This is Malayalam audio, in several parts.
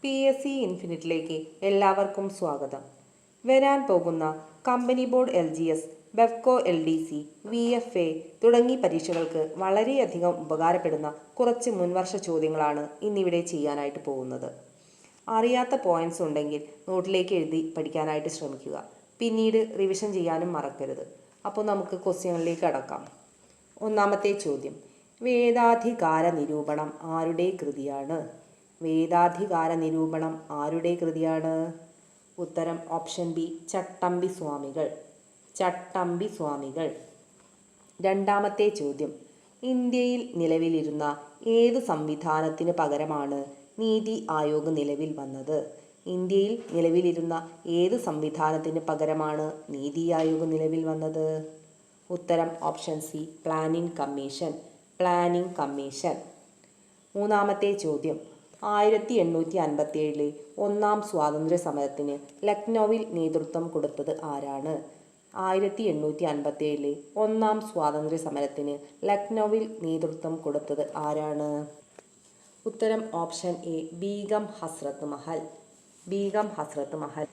PSC ഇൻഫിനിറ്റിലേക്ക് എല്ലാവർക്കും സ്വാഗതം. വരാൻ പോകുന്ന company board LGS, Bevco LDC, VFA തുടങ്ങി പരീക്ഷകൾക്ക് വളരെയധികം ഉപകാരപ്പെടുന്ന കുറച്ച് മുൻവർഷ ചോദ്യങ്ങളാണ് ഇന്നിവിടെ ചെയ്യാനായിട്ട് പോകുന്നത്. അറിയാത്ത പോയിന്റ്സ് ഉണ്ടെങ്കിൽ നോട്ടിലേക്ക് എഴുതി പഠിക്കാനായിട്ട് ശ്രമിക്കുക. പിന്നീട് റിവിഷൻ ചെയ്യാനും മറക്കരുത്. അപ്പോൾ നമുക്ക് ക്വസ്റ്റ്യനിലേക്ക് കടക്കാം. ഒന്നാമത്തെ ചോദ്യം, വേദാധികാര നിരൂപണം ആരുടെ കൃതിയാണ്? വേദാധികാര നിരൂപണം ആരുടെ കൃതിയാണ്? ഉത്തരം ഓപ്ഷൻ ബി, ചട്ടമ്പി സ്വാമികൾ. ചട്ടമ്പി സ്വാമികൾ. രണ്ടാമത്തെ ചോദ്യം, ഇന്ത്യയിൽ നിലവിലിരുന്ന ഏത് സംവിധാനത്തിന് പകരമാണ് നീതി ആയോഗ് നിലവിൽ വന്നത്? ഇന്ത്യയിൽ നിലവിലിരുന്ന ഏത് സംവിധാനത്തിന് പകരമാണ് നീതി ആയോഗ് നിലവിൽ വന്നത്? ഉത്തരം option C, planning commission. Planning commission. മൂന്നാമത്തെ ചോദ്യം, 1857 ഒന്നാം സ്വാതന്ത്ര്യ സമരത്തിന് ലക്നൌവിൽ നേതൃത്വം കൊടുത്തത് ആരാണ്? 1857 ഒന്നാം സ്വാതന്ത്ര്യ സമരത്തിന് ലക്നൌവിൽ നേതൃത്വം കൊടുത്തത് ആരാണ്? ഉത്തരം ഓപ്ഷൻ എ, ബീഗം ഹസ്രത്ത് മഹൽ. ബീഗം ഹസ്രത്ത് മഹൽ.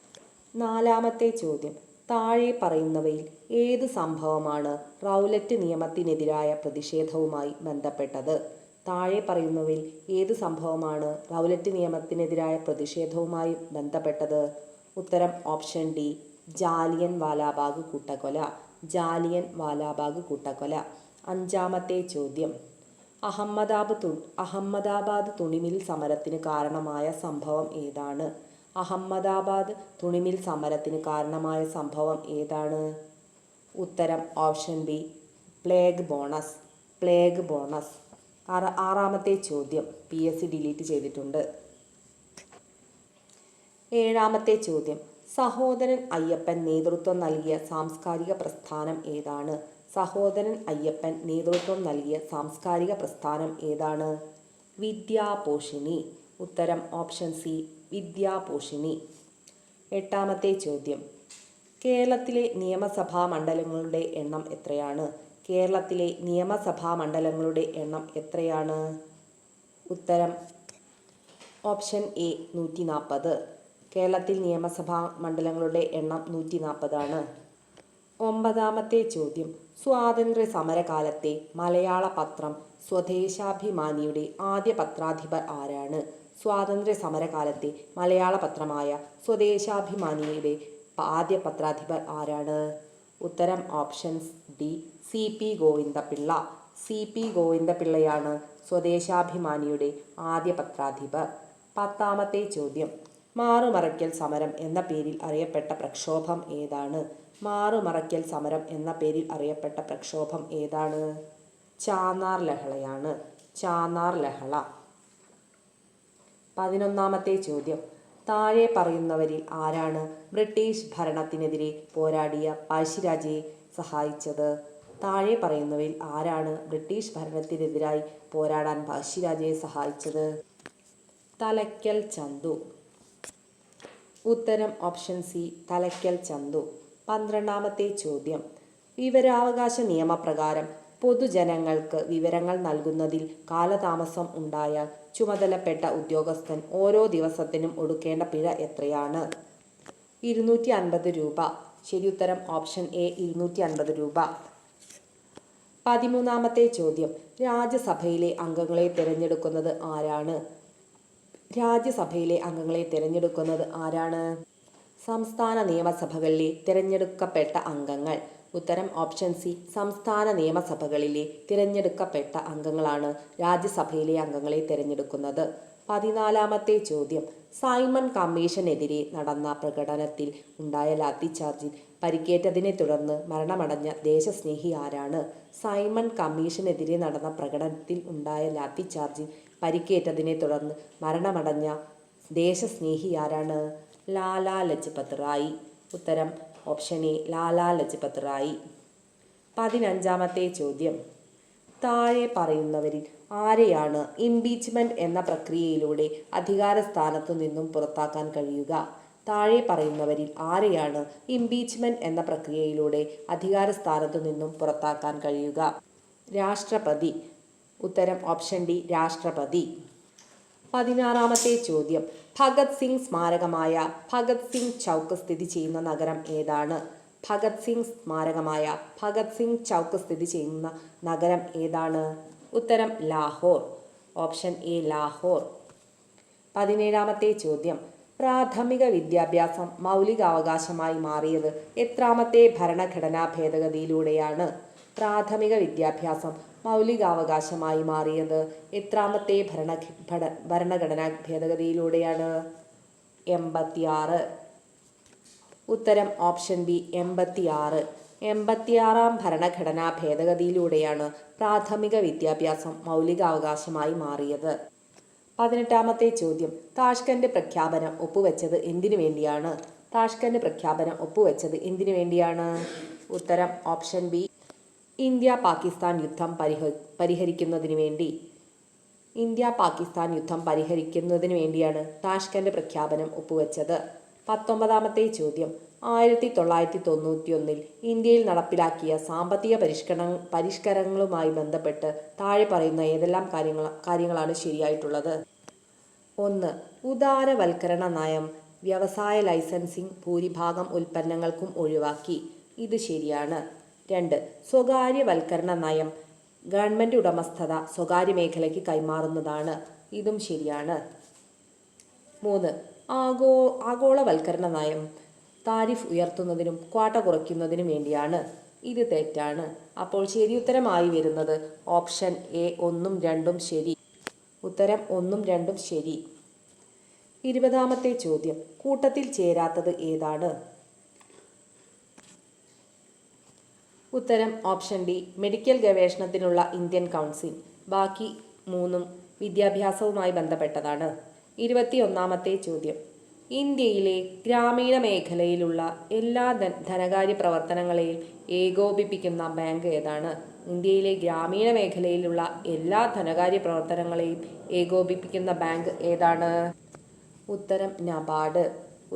നാലാമത്തെ ചോദ്യം, താഴെ പറയുന്നവയിൽ ഏത് സംഭവമാണ് റൗലറ്റ് നിയമത്തിനെതിരായ പ്രതിഷേധവുമായി ബന്ധപ്പെട്ടത്? താഴെ പറയുന്നവയിൽ ഏത് സംഭവമാണ് റൗലറ്റ് നിയമത്തിനെതിരായ പ്രതിഷേധവുമായി ബന്ധപ്പെട്ടത്? ഉത്തരം ഓപ്ഷൻ ഡി, ജാലിയൻ വാലാബാഗ് കൂട്ടക്കൊല. ജാലിയൻ വാലാബാഗ് കൂട്ടക്കൊല. അഞ്ചാമത്തെ ചോദ്യം, അഹമ്മദാബാദ് തുണിമിൽ സമരത്തിന് കാരണമായ സംഭവം ഏതാണ്? അഹമ്മദാബാദ് തുണിമിൽ സമരത്തിന് കാരണമായ സംഭവം ഏതാണ്? ഉത്തരം option B, plague bonus. Plague bonus. ആറാമത്തെ ചോദ്യം PSC ഡിലീറ്റ് ചെയ്തിട്ടുണ്ട്. ഏഴാമത്തെ ചോദ്യം, സഹോദരൻ അയ്യപ്പൻ നേതൃത്വം നൽകിയ സാംസ്കാരിക പ്രസ്ഥാനം ഏതാണ്? സഹോദരൻ അയ്യപ്പൻ നേതൃത്വം നൽകിയ സാംസ്കാരിക പ്രസ്ഥാനം ഏതാണ്? വിദ്യാപോഷിണി. ഉത്തരം ഓപ്ഷൻ സി, വിദ്യാപോഷിണി. എട്ടാമത്തെ ചോദ്യം, കേരളത്തിലെ നിയമസഭാ മണ്ഡലങ്ങളുടെ എണ്ണം എത്രയാണ്? കേരളത്തിലെ നിയമസഭാ മണ്ഡലങ്ങളുടെ എണ്ണം എത്രയാണ്? ഉത്തരം ഓപ്ഷൻ എ, 140. കേരളത്തിൽ നിയമസഭാ മണ്ഡലങ്ങളുടെ എണ്ണം 140 ആണ്. ഒമ്പതാമത്തെ ചോദ്യം, സ്വാതന്ത്ര്യ സമരകാലത്തെ മലയാള പത്രം സ്വദേശാഭിമാനിയുടെ ആദ്യ പത്രാധിപർ ആരാണ്? സ്വാതന്ത്ര്യ സമരകാലത്തെ മലയാള പത്രമായ സ്വദേശാഭിമാനിയുടെ ആദ്യ പത്രാധിപർ ആരാണ്? ഉത്തരം option D, CP Govinda Pillai. CP ഗോവിന്ദപിള്ളയാണ് സ്വദേശാഭിമാനിയുടെ ആദ്യ പത്രാധിപർ. പത്താമത്തെ ചോദ്യം, മാറുമറയ്ക്കൽ സമരം എന്ന പേരിൽ അറിയപ്പെട്ട പ്രക്ഷോഭം ഏതാണ്? മാറുമറയ്ക്കൽ സമരം എന്ന പേരിൽ അറിയപ്പെട്ട പ്രക്ഷോഭം ഏതാണ്? ചാന്നാർ ലഹളയാണ്. ചാന്നാർ ലഹള. 11ാമത്തെ ചോദ്യം, താഴെ പറയുന്നവരിൽ ആരാണ് ബ്രിട്ടീഷ് ഭരണത്തിനെതിരെ പോരാടിയ പഴശ്ശിരാജയെ സഹായിച്ചത്? താഴെ പറയുന്നവരിൽ ആരാണ് ബ്രിട്ടീഷ് ഭരണത്തിനെതിരായി പോരാടാൻ പഴശ്ശിരാജയെ സഹായിച്ചത്? തലയ്ക്കൽ ചന്തു. ഉത്തരം ഓപ്ഷൻ സി, തലയ്ക്കൽ ചന്തു. 12ാമത്തെ ചോദ്യം, വിവരാവകാശ നിയമപ്രകാരം പൊതുജനങ്ങൾക്ക് വിവരങ്ങൾ നൽകുന്നതിൽ കാലതാമസം ഉണ്ടായാൽ ചുമതലപ്പെട്ട ഉദ്യോഗസ്ഥൻ ഓരോ ദിവസത്തിനും ഒടുക്കേണ്ട പിഴ എത്രയാണ്? 250 രൂപ. ശരിയുത്തരം ഓപ്ഷൻ എ, 250 രൂപ. 13ാമത്തെ ചോദ്യം, രാജ്യസഭയിലെ അംഗങ്ങളെ തിരഞ്ഞെടുക്കുന്നത് ആരാണ്? രാജ്യസഭയിലെ അംഗങ്ങളെ തിരഞ്ഞെടുക്കുന്നത് ആരാണ്? സംസ്ഥാന നിയമസഭകളിലെ തിരഞ്ഞെടുക്കപ്പെട്ട അംഗങ്ങൾ. ഉത്തരം ഓപ്ഷൻ സി, സംസ്ഥാന നിയമസഭകളിലെ തിരഞ്ഞെടുക്കപ്പെട്ട അംഗങ്ങളാണ് രാജ്യസഭയിലെ അംഗങ്ങളെ തിരഞ്ഞെടുക്കുന്നത്. 14ാമത്തെ ചോദ്യം, സൈമൺ കമ്മീഷനെതിരെ നടന്ന പ്രകടനത്തിൽ ഉണ്ടായ ലാത്തിച്ചാർജിൽ പരിക്കേറ്റതിനെ തുടർന്ന് മരണമടഞ്ഞ ദേശസ്നേഹി ആരാണ്? സൈമൺ കമ്മീഷനെതിരെ നടന്ന പ്രകടനത്തിൽ ഉണ്ടായ ലാത്തിച്ചാർജിൽ പരിക്കേറ്റതിനെ തുടർന്ന് മരണമടഞ്ഞ ദേശസ്നേഹി ആരാണ്? ലാലാ ലജ്പത് റായ്. ഉത്തരം ഓപ്ഷൻ എ, ലാലാ ലജ്പത് റായ്. 15ാമത്തെ ചോദ്യം, താഴെ പറയുന്നവരിൽ ആരെയാണ് ഇംപീച്ച്മെന്റ് എന്ന പ്രക്രിയയിലൂടെ അധികാരസ്ഥാനത്തു നിന്നും പുറത്താക്കാൻ കഴിയുക? താഴെ പറയുന്നവരിൽ ആരെയാണ് ഇംപീച്ച്മെന്റ് എന്ന പ്രക്രിയയിലൂടെ അധികാരസ്ഥാനത്തു നിന്നും പുറത്താക്കാൻ കഴിയുക? രാഷ്ട്രപതി. ഉത്തരം ഓപ്ഷൻ ഡി, രാഷ്ട്രപതി. 16-ാമത്തെ ചോദ്യം, ഭഗത് സിംഗ് സ്മാരകമായ ഭഗത് സിംഗ് ചൗക്ക് സ്ഥിതി ചെയ്യുന്ന നഗരം ഏതാണ്? ഭഗത് സിംഗ് സ്മാരകമായ ഭഗത് സിംഗ് ചൗക്ക് സ്ഥിതി ചെയ്യുന്ന നഗരം ഏതാണ്? ഉത്തരം ലാഹോർ. Option A Lahore. 17-ാമത്തെ ചോദ്യം, പ്രാഥമിക വിദ്യാഭ്യാസം മൗലികാവകാശമായി മാറിയത് എത്രാമത്തെ ഭരണഘടനാ ഭേദഗതിയിലൂടെയാണ്? പ്രാഥമിക വിദ്യാഭ്യാസം മൗലികാവകാശമായി മാറിയത് എത്രാമത്തെ ഭരണഘടനാ ഭേദഗതിയിലൂടെയാണ്? 86. ഉത്തരം ഓപ്ഷൻ ബി 86. 86-ാം ഭരണഘടനാ ഭേദഗതിയിലൂടെയാണ് പ്രാഥമിക വിദ്യാഭ്യാസം മൗലികാവകാശമായി മാറിയത്. 18-ാമത്തെ ചോദ്യം, താഷ്കന്റ് പ്രഖ്യാപനം ഒപ്പുവെച്ചത് എന്തിനു വേണ്ടിയാണ്? താഷ്കന്റ് പ്രഖ്യാപനം ഒപ്പുവെച്ചത് എന്തിനു വേണ്ടിയാണ്? ഉത്തരം ഓപ്ഷൻ ബി ഇന്ത്യ പാകിസ്ഥാൻ യുദ്ധം പരിഹരിക്കുന്നതിന് വേണ്ടി. ഇന്ത്യ പാകിസ്ഥാൻ യുദ്ധം പരിഹരിക്കുന്നതിന് വേണ്ടിയാണ് താഷ്കന്റ് പ്രഖ്യാപനം ഒപ്പുവെച്ചത്. 19-ാമത്തെ ചോദ്യം, 1991 ഇന്ത്യയിൽ നടപ്പിലാക്കിയ സാമ്പത്തിക പരിഷ്കരണങ്ങളുമായി ബന്ധപ്പെട്ട് താഴെ പറയുന്ന ഏതെല്ലാം കാര്യങ്ങളാണ് ശരിയായിട്ടുള്ളത്? 1. ഉദാരവൽക്കരണ നയം വ്യവസായ ലൈസൻസിംഗ് ഭൂരിഭാഗം ഉൽപ്പന്നങ്ങൾക്കും ഒഴിവാക്കി. ഇത് ശരിയാണ്. 2. സ്വകാര്യവൽക്കരണ നയം ഗവൺമെൻറ് ഉടമസ്ഥത സ്വകാര്യ മേഖലയ്ക്ക് കൈമാറുന്നതാണ്. ഇതും ശരിയാണ്. 3. ആഗോളവൽക്കരണ നയം താരിഫ് ഉയർത്തുന്നതിനും ക്വാട്ട കുറയ്ക്കുന്നതിനും വേണ്ടിയാണ്. ഇത് തെറ്റാണ്. അപ്പോൾ ശരിയുത്തരമായി വരുന്നത് ഓപ്ഷൻ എ 1ഉം 2ഉം ശരി. ഉത്തരം 1ഉം 2ഉം ശരി. 20-ാമത്തെ ചോദ്യം, കൂട്ടത്തിൽ ചേരാത്തത് ഏതാണ്? ഉത്തരം ഓപ്ഷൻ ഡി മെഡിക്കൽ ഗവേഷണത്തിനുള്ള ഇന്ത്യൻ കൗൺസിൽ. ബാക്കി 3ഉം വിദ്യാഭ്യാസവുമായി ബന്ധപ്പെട്ടതാണ്. 21-ാമത്തെ ചോദ്യം, ഇന്ത്യയിലെ ഗ്രാമീണ മേഖലയിലുള്ള എല്ലാ ധനകാര്യ പ്രവർത്തനങ്ങളെയും ഏകോപിപ്പിക്കുന്ന ബാങ്ക് ഏതാണ്? ഇന്ത്യയിലെ ഗ്രാമീണ മേഖലയിലുള്ള എല്ലാ ധനകാര്യ പ്രവർത്തനങ്ങളെയും ഏകോപിപ്പിക്കുന്ന ബാങ്ക് ഏതാണ്? ഉത്തരം നബാർഡ്.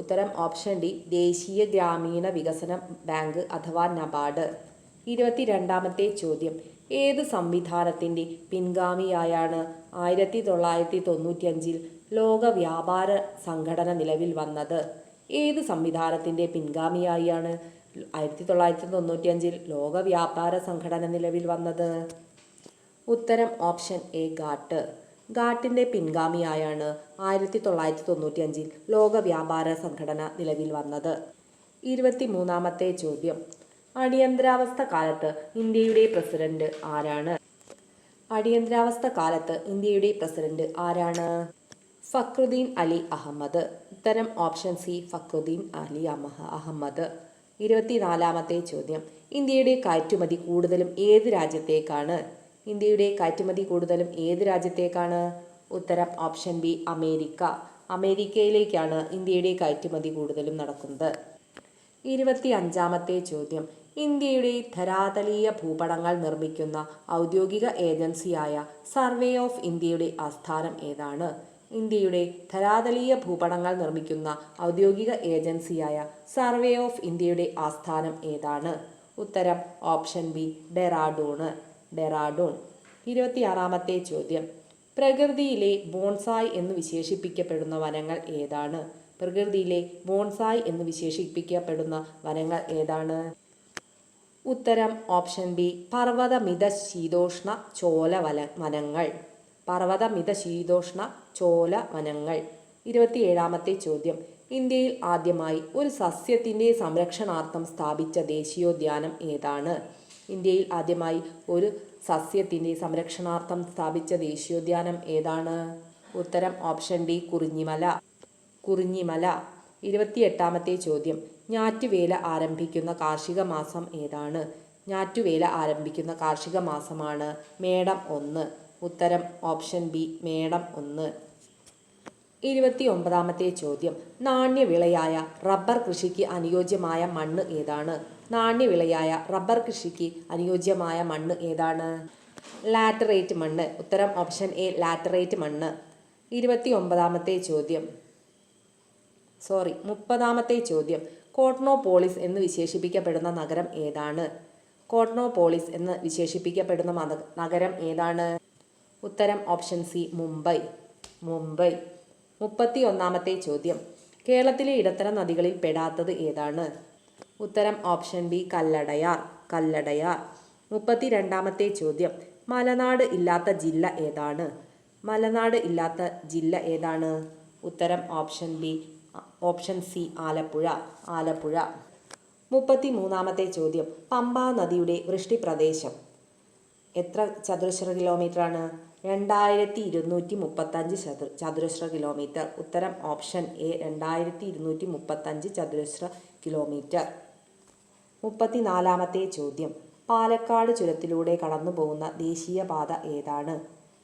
ഉത്തരം ഓപ്ഷൻ ഡി ദേശീയ ഗ്രാമീണ വികസന ബാങ്ക് അഥവാ നബാർഡ്. 22-ാമത്തെ ചോദ്യം, ഏത് സംവിധാനത്തിൻ്റെ പിൻഗാമിയായാണ് 1995 ലോക വ്യാപാര സംഘടന നിലവിൽ വന്നത്? ഏത് സംവിധാനത്തിൻ്റെ പിൻഗാമിയായാണ് 1995 ലോക വ്യാപാര സംഘടന നിലവിൽ വന്നത്? ഉത്തരം ഓപ്ഷൻ എ ഗാട്ട്. ഗാട്ടിൻ്റെ പിൻഗാമിയായാണ് 1995 ലോക വ്യാപാര സംഘടന നിലവിൽ വന്നത്. 23-ാമത്തെ ചോദ്യം, അടിയന്തരാവസ്ഥ കാലത്ത് ഇന്ത്യയുടെ പ്രസിഡന്റ് ആരാണ്? അടിയന്തരാവസ്ഥ കാലത്ത് ഇന്ത്യയുടെ പ്രസിഡന്റ് ആരാണ്? ഫക്രുദ്ദീൻ അലി അഹമ്മദ്. ഉത്തരം ഓപ്ഷൻ സി ഫക്രുദ്ദീൻ അലി അഹമ്മദ്. 24-ാമത്തെ ചോദ്യം, ഇന്ത്യയുടെ കയറ്റുമതി കൂടുതലും ഏത് രാജ്യത്തേക്കാണ്? ഇന്ത്യയുടെ കയറ്റുമതി കൂടുതലും ഏത് രാജ്യത്തേക്കാണ്? ഉത്തരം ഓപ്ഷൻ ബി അമേരിക്ക. അമേരിക്കയിലേക്കാണ് ഇന്ത്യയുടെ കയറ്റുമതി കൂടുതലും നടക്കുന്നത്. 25-ാമത്തെ ചോദ്യം, ഇന്ത്യയുടെ ധരാതലീയ ഭൂപടങ്ങൾ നിർമ്മിക്കുന്ന ഔദ്യോഗിക ഏജൻസിയായ സർവേ ഓഫ് ഇന്ത്യയുടെ ആസ്ഥാനം ഏതാണ്? ഇന്ത്യയുടെ ധരാതലീയ ഭൂപടങ്ങൾ നിർമ്മിക്കുന്ന ഔദ്യോഗിക ഏജൻസിയായ സർവേ ഓഫ് ഇന്ത്യയുടെ ആസ്ഥാനം ഏതാണ്? ഉത്തരം ഓപ്ഷൻ ബി ഡെറാഡൂൺ. 26-ാമത്തെ ചോദ്യം, പ്രകൃതിയിലെ ബോൺസായ് എന്ന് വിശേഷിപ്പിക്കപ്പെടുന്ന വനങ്ങൾ ഏതാണ്? പ്രകൃതിയിലെ ബോൺസായ് എന്ന് വിശേഷിപ്പിക്കപ്പെടുന്ന വനങ്ങൾ ഏതാണ്? ഉത്തരം ഓപ്ഷൻ ബി പർവ്വതമിത ശീതോഷ്ണ ചോല വനങ്ങൾ. പർവ്വതമിത ശീതോഷ്ണ ചോല വനങ്ങൾ. 27-ാമത്തെ ചോദ്യം, ഇന്ത്യയിൽ ആദ്യമായി ഒരു സസ്യത്തിൻ്റെ സംരക്ഷണാർത്ഥം സ്ഥാപിച്ച ദേശീയോദ്യാനം ഏതാണ്? ഇന്ത്യയിൽ ആദ്യമായി ഒരു സസ്യത്തിൻ്റെ സംരക്ഷണാർത്ഥം സ്ഥാപിച്ച ദേശീയോദ്യാനം ഏതാണ്? ഉത്തരം ഓപ്ഷൻ ഡി കുറിഞ്ഞിമല. 28-ാമത്തെ ചോദ്യം, ഞാറ്റുവേല ആരംഭിക്കുന്ന കാർഷിക മാസം ഏതാണ്? ഞാറ്റുവേല ആരംഭിക്കുന്ന കാർഷിക മാസമാണ് മേടം 1. ഉത്തരം ഓപ്ഷൻ ബി മേടം 1. 29-ാമത്തെ ചോദ്യം, നാണ്യവിളയായ റബ്ബർ കൃഷിക്ക് അനുയോജ്യമായ മണ്ണ് ഏതാണ്? നാണ്യവിളയായ റബ്ബർ കൃഷിക്ക് അനുയോജ്യമായ മണ്ണ് ഏതാണ്? ലാറ്ററൈറ്റ് മണ്ണ്. ഉത്തരം ഓപ്ഷൻ എ ലാറ്ററൈറ്റ് മണ്ണ്. 30-ാമത്തെ ചോദ്യം, കോട്നോപോളിസ് എന്ന് വിശേഷിപ്പിക്കപ്പെടുന്ന നഗരം ഏതാണ്? കോട്നോപോളിസ് എന്ന് വിശേഷിപ്പിക്കപ്പെടുന്ന നഗരം ഏതാണ്? ഉത്തരം ഓപ്ഷൻ സി മുംബൈ. മുംബൈ. 31-ാമത്തെ ചോദ്യം. കേരളത്തിലെ ഇടത്തരം നദികളിൽ പെടാത്തത് ഏതാണ്? ഉത്തരം ഓപ്ഷൻ ബി കല്ലടയാർ. കല്ലടയാർ. 32-ാമത്തെ ചോദ്യം. മലനാട് ഇല്ലാത്ത ജില്ല ഏതാണ്? മലനാട് ഇല്ലാത്ത ജില്ല ഏതാണ്? ഉത്തരം ഓപ്ഷൻ സി ആലപ്പുഴ. ആലപ്പുഴ. 33-ാമത്തെ ചോദ്യം. പമ്പാ നദിയുടെ വൃഷ്ടിപ്രദേശം എത്ര ചതുരശ്ര കിലോമീറ്ററാണ്? 2235 ചതുരശ്ര കിലോമീറ്റർ. ഉത്തരം ഓപ്ഷൻ എ 2235 ചതുരശ്ര കിലോമീറ്റർ. 34-ാമത്തെ ചോദ്യം. പാലക്കാട് ചുരത്തിലൂടെ കടന്നു പോകുന്ന ദേശീയപാത ഏതാണ്?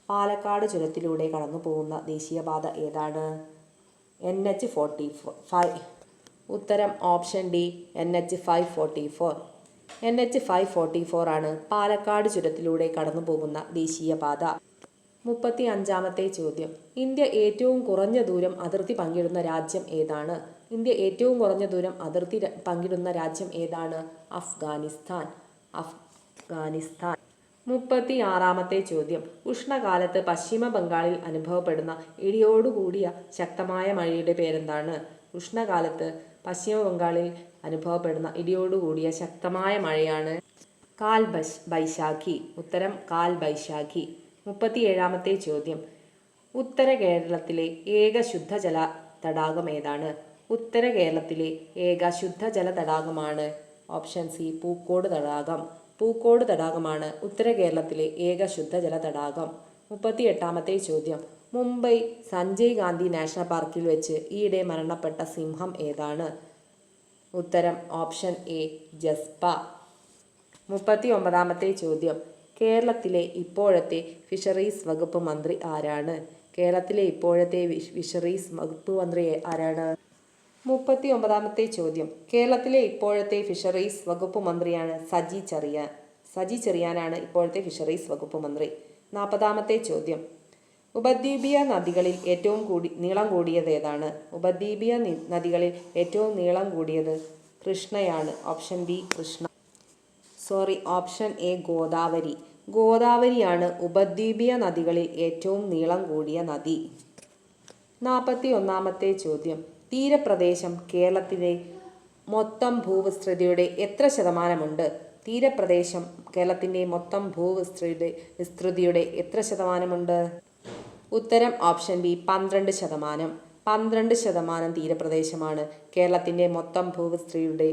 പാലക്കാട് ചുരത്തിലൂടെ കടന്നു പോകുന്ന ദേശീയപാത ഏതാണ്? NH-45. ഉത്തരം ഓപ്ഷൻ ഡി NH-544. NH-544 ആണ് പാലക്കാട് ചുരത്തിലൂടെ കടന്നു പോകുന്ന ദേശീയപാത. 35-ാമത്തെ ചോദ്യം. ഇന്ത്യ ഏറ്റവും കുറഞ്ഞ ദൂരം അതിർത്തി പങ്കിടുന്ന രാജ്യം ഏതാണ്? ഇന്ത്യ ഏറ്റവും കുറഞ്ഞ ദൂരം അതിർത്തി പങ്കിടുന്ന രാജ്യം ഏതാണ്? അഫ്ഗാനിസ്ഥാൻ. അഫ്ഗാനിസ്ഥാൻ. 36-ാമത്തെ ചോദ്യം. ഉഷ്ണകാലത്ത് പശ്ചിമ ബംഗാളിൽ അനുഭവപ്പെടുന്ന ഇടിയോടുകൂടിയ ശക്തമായ മഴയുടെ പേരെന്താണ്? ഉഷ്ണകാലത്ത് പശ്ചിമ ബംഗാളിൽ അനുഭവപ്പെടുന്ന ഇടിയോടുകൂടിയ ശക്തമായ മഴയാണ് കാൽ ബൈശാഖി. ഉത്തരം കാൽ ബൈശാഖി. 37-ാമത്തെ ചോദ്യം. ഉത്തര കേരളത്തിലെ ഏക ശുദ്ധജല തടാകം ഏതാണ്? ഉത്തര കേരളത്തിലെ ഏക ശുദ്ധജല തടാകമാണ് ഓപ്ഷൻ സി പൂക്കോട് തടാകം. പൂക്കോട് തടാകമാണ് ഉത്തര കേരളത്തിലെ ഏക ശുദ്ധജല തടാകം. 38-ാമത്തെ ചോദ്യം. മുംബൈ സഞ്ജയ് ഗാന്ധി നാഷണൽ പാർക്കിൽ വെച്ച് ഈയിടെ മരണപ്പെട്ട സിംഹം ഏതാണ്? ഉത്തരം ഓപ്ഷൻ എ ജസ്പ. 39-ാമത്തെ ചോദ്യം. കേരളത്തിലെ ഇപ്പോഴത്തെ ഫിഷറീസ് വകുപ്പ് മന്ത്രി ആരാണ്? കേരളത്തിലെ ഇപ്പോഴത്തെ ഫിഷറീസ് വകുപ്പ് മന്ത്രി ആരാണ്? 39-ാമത്തെ ചോദ്യം. കേരളത്തിലെ ഇപ്പോഴത്തെ ഫിഷറീസ് വകുപ്പ് മന്ത്രിയാണ് സജി ചെറിയാൻ. സജി ചെറിയാനാണ് ഇപ്പോഴത്തെ ഫിഷറീസ് വകുപ്പ് മന്ത്രി. 40-ാമത്തെ ചോദ്യം. ഉപദ്വീപീയ നദികളിൽ ഏറ്റവും നീളം കൂടിയത് ഏതാണ്? ഉപദ്വീപീയ നദികളിൽ ഏറ്റവും നീളം കൂടിയത് കൃഷ്ണയാണ്. Option B Krishna. Option A Godavari. ഗോദാവരിയാണ് ഉപദ്വീപീയ നദികളിൽ ഏറ്റവും നീളം കൂടിയ നദി. 41-ാമത്തെ ചോദ്യം. തീരപ്രദേശം കേരളത്തിലെ മൊത്തം ഭൂവിസ്തൃതിയുടെ എത്ര ശതമാനമുണ്ട്? തീരപ്രദേശം കേരളത്തിൻ്റെ മൊത്തം ഭൂവിസ്തൃതിയുടെ എത്ര ശതമാനമുണ്ട്? ഉത്തരം ഓപ്ഷൻ ബി 12%. 12% തീരപ്രദേശമാണ് കേരളത്തിൻ്റെ മൊത്തം ഭൂവിസ്തൃതിയുടെ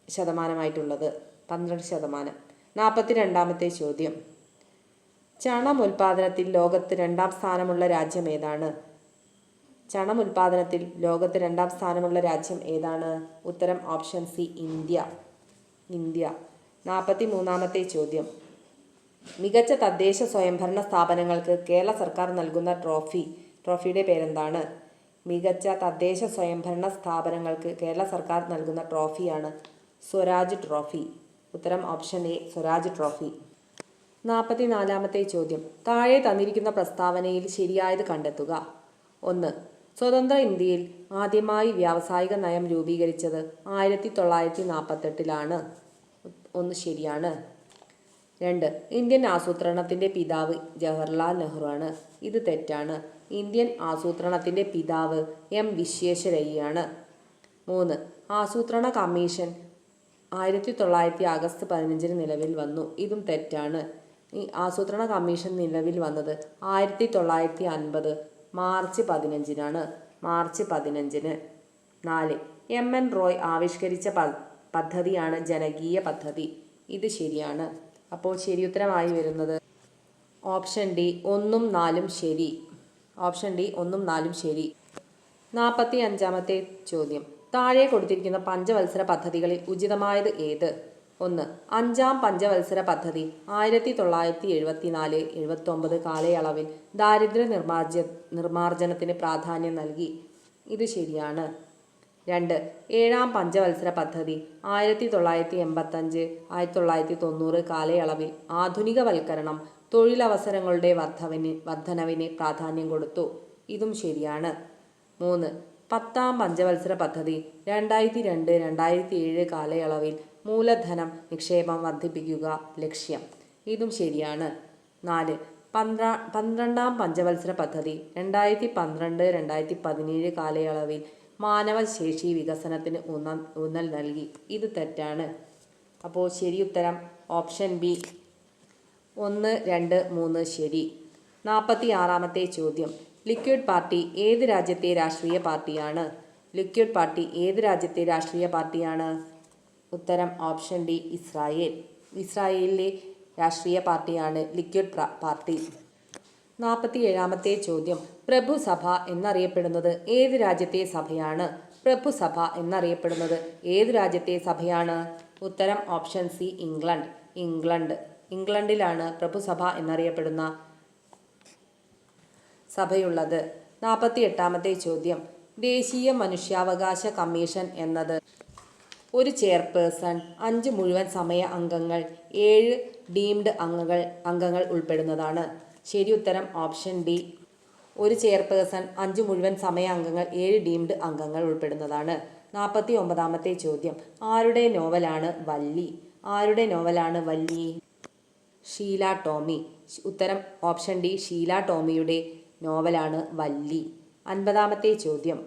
ശതമാനമായിട്ടുള്ളത്. 12%. 42-ാമത്തെ ചോദ്യം. ചണം ഉൽപാദനത്തിൽ ലോകത്ത് 2-ാം സ്ഥാനമുള്ള രാജ്യം ഏതാണ്? ചണം ഉൽപാദനത്തിൽ ലോകത്ത് 2-ാം സ്ഥാനമുള്ള രാജ്യം ഏതാണ്? ഉത്തരം ഓപ്ഷൻ സി ഇന്ത്യ. ഇന്ത്യ. 43-ാമത്തെ ചോദ്യം. മികച്ച തദ്ദേശ സ്വയംഭരണ സ്ഥാപനങ്ങൾക്ക് കേരള സർക്കാർ നൽകുന്ന ട്രോഫിയുടെ പേരെന്താണ്? മികച്ച തദ്ദേശ സ്വയംഭരണ സ്ഥാപനങ്ങൾക്ക് കേരള സർക്കാർ നൽകുന്ന ട്രോഫിയാണ് സ്വരാജ് ട്രോഫി. ഉത്തരം ഓപ്ഷൻ എ സ്വരാജ് ട്രോഫി. 44-ാമത്തെ ചോദ്യം. താഴെ തന്നിരിക്കുന്ന പ്രസ്താവനയിൽ ശരിയായത് കണ്ടെത്തുക. 1. സ്വതന്ത്ര ഇന്ത്യയിൽ ആദ്യമായി വ്യാവസായിക നയം രൂപീകരിച്ചത് 1948-ലാണ്. 1 ശരിയാണ്. 2. ഇന്ത്യൻ ആസൂത്രണത്തിൻ്റെ പിതാവ് ജവഹർലാൽ നെഹ്റു ആണ്. ഇത് തെറ്റാണ്. ഇന്ത്യൻ ആസൂത്രണത്തിൻ്റെ പിതാവ് എം വിശ്വേശ്വരയ്യയാണ്. 3. ആസൂത്രണ കമ്മീഷൻ 1900 ആഗസ്റ്റ് 15-ന് നിലവിൽ വന്നു. ഇതും തെറ്റാണ്. ഈ ആസൂത്രണ കമ്മീഷൻ നിലവിൽ വന്നത് 1950 മാർച്ച് 15-നാണ്. മാർച്ച് 15-ന്. 4. MN റോയ് ആവിഷ്കരിച്ച പദ്ധതിയാണ് ജനകീയ പദ്ധതി. ഇത് ശരിയാണ്. അപ്പോൾ ശരിയുത്തരമായി വരുന്നത് ഓപ്ഷൻ ഡി 1ഉം 4ഉം ശരി. ഓപ്ഷൻ ഡി 1ഉം 4ഉം ശരി. 45-ാമത്തെ ചോദ്യം. താഴെ കൊടുത്തിരിക്കുന്ന പഞ്ചവത്സര പദ്ധതികളിൽ ഉചിതമായത് ഏത്? 1. 5-ാം പഞ്ചവത്സര പദ്ധതി 1974-79 കാലയളവിൽ ദാരിദ്ര്യ നിർമ്മാർജ്ജനത്തിന് പ്രാധാന്യം നൽകി. ഇത് ശരിയാണ്. 2. 7-ാം പഞ്ചവത്സര പദ്ധതി 1985-1990 കാലയളവിൽ ആധുനികവൽക്കരണം, തൊഴിലവസരങ്ങളുടെ വർധനവിന് പ്രാധാന്യം കൊടുത്തു. ഇതും ശരിയാണ്. 3. 10-ാം പഞ്ചവത്സര പദ്ധതി 2002-2007 കാലയളവിൽ മൂലധനം നിക്ഷേപം വർദ്ധിപ്പിക്കുക ലക്ഷ്യം. ഇതും ശരിയാണ്. 4. പന്ത്രണ്ടാം പഞ്ചവത്സര പദ്ധതി 2012-2017 കാലയളവിൽ മാനവശേഷി വികസനത്തിന് ഊന്നൽ നൽകി. ഇത് തെറ്റാണ്. അപ്പോൾ ശരി ഉത്തരം ഓപ്ഷൻ ബി 1, 2, 3 ശരി. 46-ാമത്തെ ചോദ്യം. ലിക്വിഡ് പാർട്ടി ഏത് രാജ്യത്തെ രാഷ്ട്രീയ പാർട്ടിയാണ്? ലിക്വിഡ് പാർട്ടി ഏത് രാജ്യത്തെ രാഷ്ട്രീയ പാർട്ടിയാണ്? ഉത്തരം ഓപ്ഷൻ ഡി ഇസ്രായേൽ. ഇസ്രായേലിലെ രാഷ്ട്രീയ പാർട്ടിയാണ് ലിക്വിഡ് പാർട്ടി. 47-ാമത്തെ ചോദ്യം. പ്രഭുസഭ എന്നറിയപ്പെടുന്നത് ഏത് രാജ്യത്തെ സഭയാണ്? പ്രഭുസഭ എന്നറിയപ്പെടുന്നത് ഏത് രാജ്യത്തെ സഭയാണ്? ഉത്തരം ഓപ്ഷൻ സി ഇംഗ്ലണ്ട്. ഇംഗ്ലണ്ടിലാണ് പ്രഭുസഭ എന്നറിയപ്പെടുന്ന സഭയുള്ളത്. 48-ാമത്തെ ചോദ്യം. ദേശീയ മനുഷ്യാവകാശ കമ്മീഷൻ എന്നത് ഒരു ചെയർപേഴ്സൺ, 5 മുഴുവൻ സമയ അംഗങ്ങൾ, 7 ഡീംഡ് അംഗങ്ങൾ ഉൾപ്പെടുന്നതാണ്. ശരി ഉത്തരം ഓപ്ഷൻ ഡി. ഒരു ചെയർപേഴ്സൺ, 5 മുഴുവൻ സമയ അംഗങ്ങൾ, 7 ഡീംഡ് അംഗങ്ങൾ ഉൾപ്പെടുന്നതാണ്. 49-ാമത്തെ ചോദ്യം. ആരുടെ നോവലാണ് വല്ലി? ആരുടെ നോവലാണ് വല്ലി? ഷീല ടോമി. ഉത്തരം ഓപ്ഷൻ ഡി ഷീല ടോമിയുടെ നോവലാണ് വല്ലി. 50-ാമത്തെ ചോദ്യം.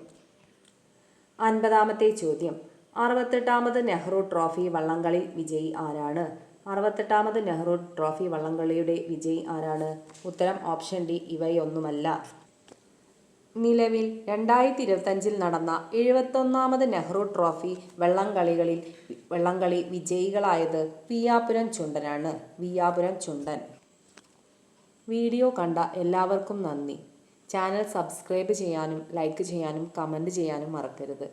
68-ാമത് നെഹ്റു ട്രോഫി വള്ളംകളി വിജയി ആരാണ്? 68-ാമത് നെഹ്റു ട്രോഫി വള്ളംകളിയുടെ വിജയി ആരാണ്? ഉത്തരം ഓപ്ഷൻ ഡി ഇവയൊന്നുമല്ല. നിലവിൽ 2025-ൽ നടന്ന 71-ാമത് നെഹ്റു ട്രോഫി വള്ളംകളി വിജയികളായത് വിയ്യാപുരം ചുണ്ടനാണ്. വിയ്യാപുരം ചുണ്ടൻ. വീഡിയോ കണ്ട എല്ലാവർക്കും നന്ദി. ചാനൽ സബ്സ്ക്രൈബ് ചെയ്യാനും ലൈക്ക് ചെയ്യാനും കമൻറ്റ് ചെയ്യാനും മറക്കരുത്.